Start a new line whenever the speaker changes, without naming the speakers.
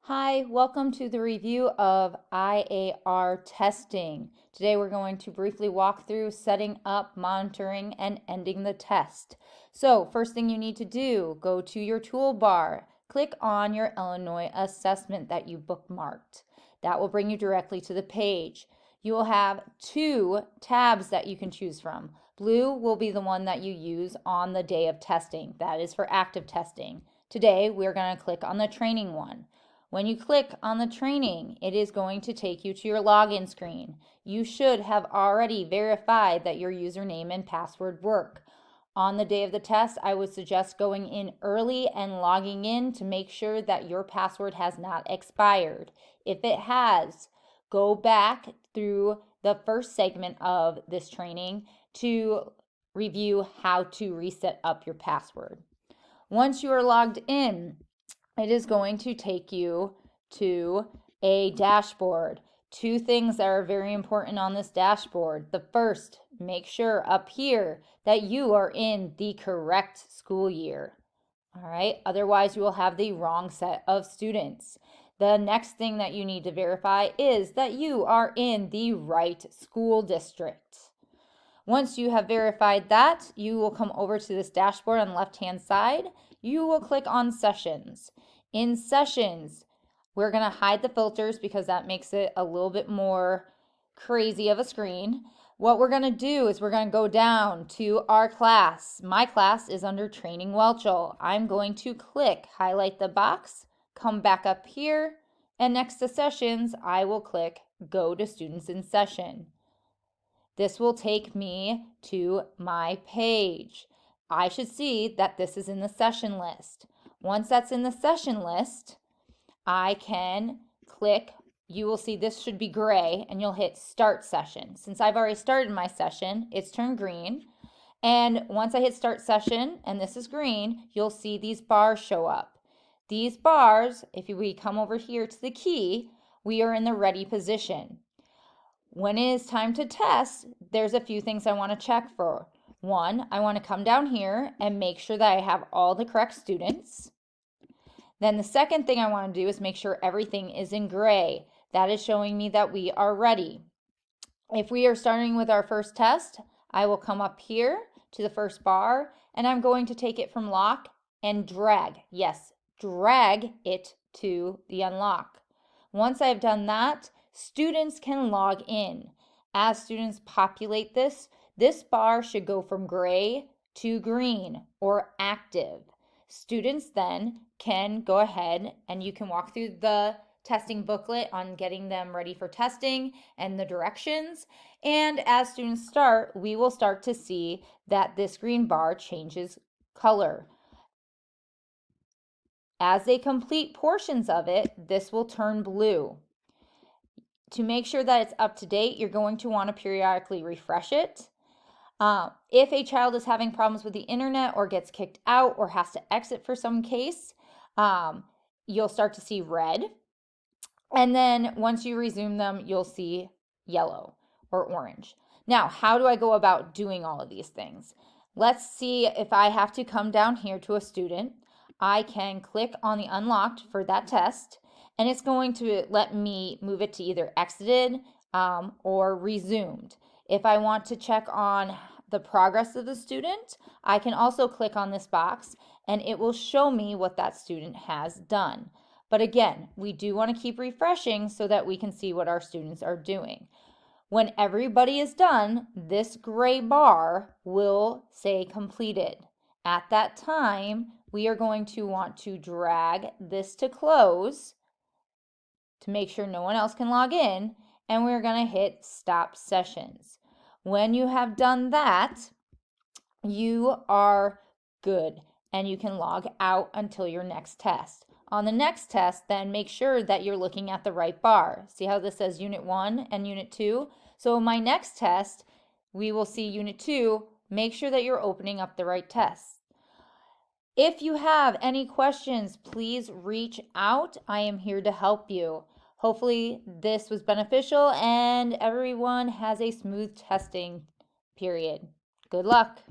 Hi, welcome to the review of IAR testing. Today we're going to briefly walk through setting up, monitoring, and ending the test. So first thing you need to do, go to your toolbar, click on your Illinois assessment that you bookmarked. That will bring you directly to the page. You will have two tabs that you can choose from. Blue will be the one that you use on the day of testing. That is for active testing. Today we're going to click on the training one. When you click on the training, it is going to take you to your login screen. You should have already verified that your username and password work. On the day of the test, I would suggest going in early and logging in to make sure that your password has not expired. If it has, go back through the first segment of this training to review how to reset up your password. Once you are logged in, it is going to take you to a dashboard. Two things that are very important on this dashboard. The first, make sure up here that you are in the correct school year. All right, otherwise you will have the wrong set of students. The next thing that you need to verify is that you are in the right school district. Once you have verified that, you will come over to this dashboard on the left-hand side. You will click on Sessions. In Sessions, we're going to hide the filters because that makes it a little bit more crazy of a screen. What we're going to do is we're going to go down to our class. My class is under Training Welchel. I'm going to highlight the box, come back up here, and next to Sessions, I will click Go to Students in Session. This will take me to my page. I should see that this is in the session list. Once that's in the session list, I can click, you will see this should be gray, and you'll hit Start Session. Since I've already started my session, it's turned green. And once I hit Start Session, and this is green, you'll see these bars show up. These bars, if we come over here to the key, we are in the ready position. When it is time to test, there's a few things I want to check for. One, I want to come down here and make sure that I have all the correct students. Then the second thing I want to do is make sure everything is in gray. That is showing me that we are ready. If we are starting with our first test, I will come up here to the first bar and I'm going to take it from lock and drag. Yes, drag it to the unlock. Once I've done that, students can log in. As students populate this bar should go from gray to green or active. Students then can go ahead and you can walk through the testing booklet on getting them ready for testing and the directions. And as students start, we will start to see that this green bar changes color. As they complete portions of it, this will turn blue. To make sure that it's up to date, you're going to want to periodically refresh it. If a child is having problems with the internet or gets kicked out or has to exit for some case, you'll start to see red. And then once you resume them, you'll see yellow or orange. Now, how do I go about doing all of these things? Let's see if I have to come down here to a student. I can click on the unlocked for that test, and it's going to let me move it to either exited or resumed. If I want to check on the progress of the student, I can also click on this box and it will show me what that student has done. But again, we do want to keep refreshing so that we can see what our students are doing. When everybody is done, this gray bar will say completed. At that time, we are going to want to drag this to close to make sure no one else can log in, and we're going to hit stop sessions. When you have done that, you are good and you can log out until your next test. On the next test, then make sure that you're looking at the right bar. See how this says Unit 1 and Unit 2? So in my next test, we will see Unit 2. Make sure that you're opening up the right test. If you have any questions, please reach out. I am here to help you. Hopefully this was beneficial and everyone has a smooth testing period. Good luck.